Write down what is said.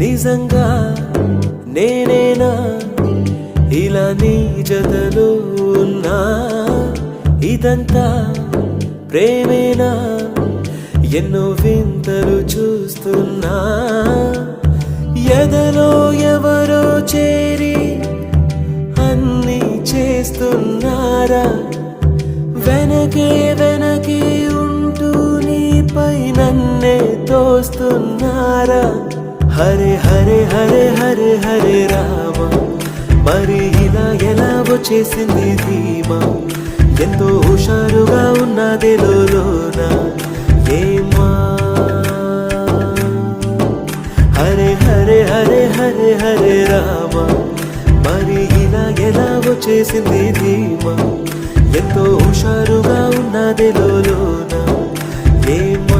నిజంగా నేనేనా ఇలా నీ జతలో ఉన్నా ఇదంతా ప్రేమేనా ఎన్నో వింతలు చూస్తున్నా ఎదలో ఎవరో చేరి అన్నీ చేస్తున్నారా వెనకే వెనకే ఉంటూ నీపై నన్నే తోస్తున్నారా హరే హరే హరే హరే హరే రామ మరి ఇలా ఎలా వచ్చేసింది ధీమా ఎంతో హుషారుగా ఉన్నదే లోన ఏమా హరే హరే హరే హరే హరే రామ మరి ఇలా ఎలా వచ్చేసింది ధీమా ఎంతో హుషారుగా ఉన్నదే లోన ఏమా